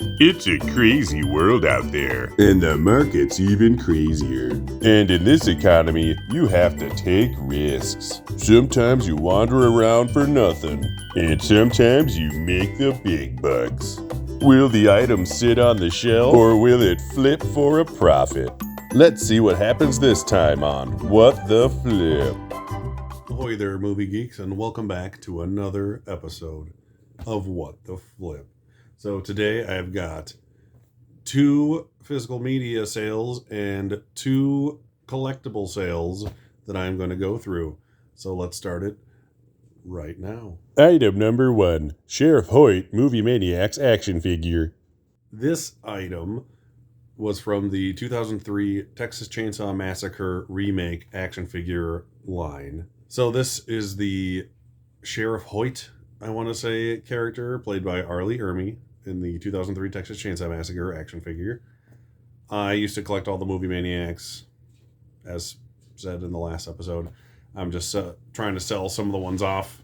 It's a crazy world out there, and the market's even crazier. And in this economy, you have to take risks. Sometimes you wander around for nothing, and sometimes you make the big bucks. Will the item sit on the shelf, or will it flip for a profit? Let's see what happens this time on What the Flip. Ahoy there, movie geeks, and welcome back to another episode of What the Flip. So today I've got 2 physical media sales and 2 collectible sales that I'm going to go through. So let's start it right now. Item number 1, Sheriff Hoyt Movie Maniac's action figure. This item was from the 2003 Texas Chainsaw Massacre remake action figure line. So this is the Sheriff Hoyt, I want to say, character played by Arlie Ermy in the 2003 Texas Chainsaw Massacre action figure. I used to collect all the Movie Maniacs, as said in the last episode. I'm just trying to sell some of the ones off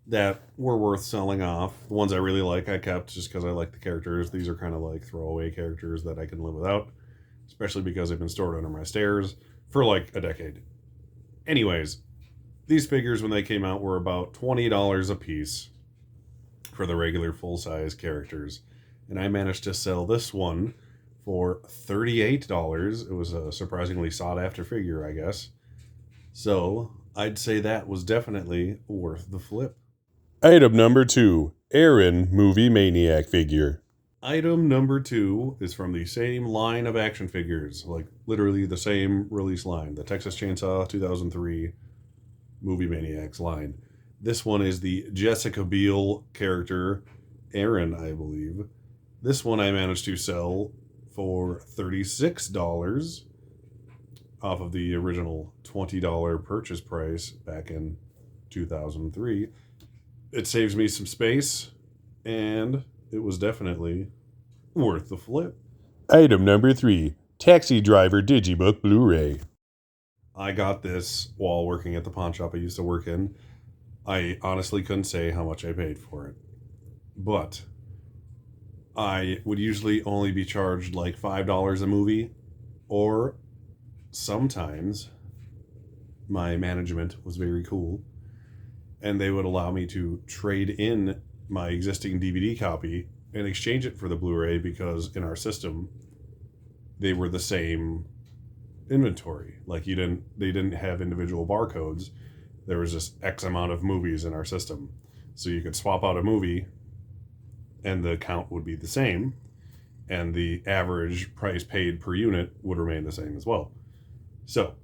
that were worth selling off. The ones I really like I kept just because I like the characters. These are kind of like throwaway characters that I can live without, especially because they've been stored under my stairs for like a decade. Anyways, these figures when they came out were about $20 a piece for the regular full-size characters. And I managed to sell this one for $38. It was a surprisingly sought-after figure, I guess. So I'd say that was definitely worth the flip. Item number 2, Aaron Movie Maniac figure. Item number 2 is from the same line of action figures, like literally the same release line, the Texas Chainsaw 2003 Movie Maniacs line. This one is the Jessica Biel character, Aaron, I believe. This one I managed to sell for $36 off of the original $20 purchase price back in 2003. It saves me some space, and it was definitely worth the flip. Item number 3, Taxi Driver Digibook Blu-ray. I got this while working at the pawn shop I used to work in. I honestly couldn't say how much I paid for it, but I would usually only be charged like $5 a movie, or sometimes my management was very cool and they would allow me to trade in my existing DVD copy and exchange it for the Blu-ray because in our system they were the same inventory. Like they didn't have individual barcodes. There was just X amount of movies in our system. So you could swap out a movie and the count would be the same, and the average price paid per unit would remain the same as well. So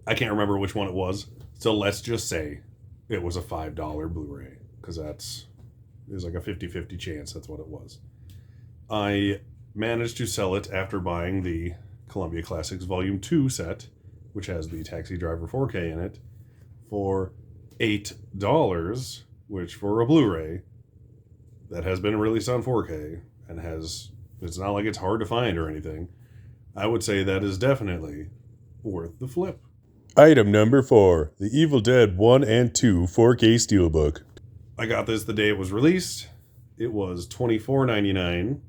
I can't remember which one it was. So let's just say it was a $5 Blu-ray, because there's like a 50-50 chance that's what it was. I managed to sell it after buying the Columbia Classics Volume 2 set, which has the Taxi Driver 4K in it, for $8, which for a Blu-ray that has been released on 4K and it's not like it's hard to find or anything, I would say that is definitely worth the flip. Item number 4, The Evil Dead 1 and 2 4K Steelbook. I got this the day it was released. It was $24.99,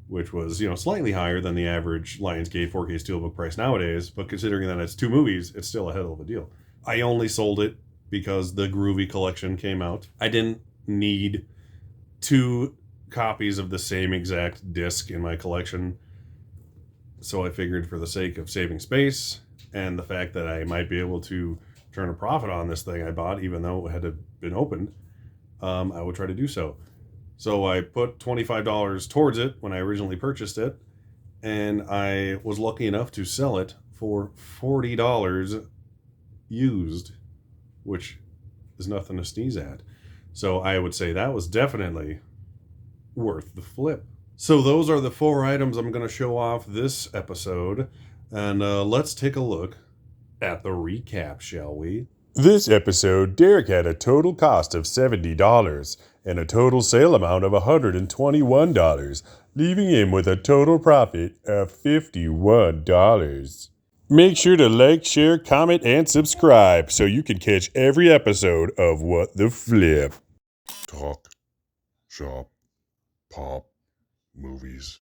which was, slightly higher than the average Lionsgate 4K Steelbook price nowadays, but considering that it's 2 movies, it's still a hell of a deal. I only sold it because the Groovy collection came out. I didn't need 2 copies of the same exact disc in my collection, so I figured for the sake of saving space and the fact that I might be able to turn a profit on this thing I bought, even though it had been opened, I would try to do so. So I put $25 towards it when I originally purchased it, and I was lucky enough to sell it for $40 used, which is nothing to sneeze at. So I would say that was definitely worth the flip. So those are the 4 items I'm going to show off this episode, and let's take a look at the recap, shall we? This episode, Derek had a total cost of $70 and a total sale amount of $121, leaving him with a total profit of $51. Make sure to like, share, comment, and subscribe so you can catch every episode of What the Flip. Talk, shop, pop, movies.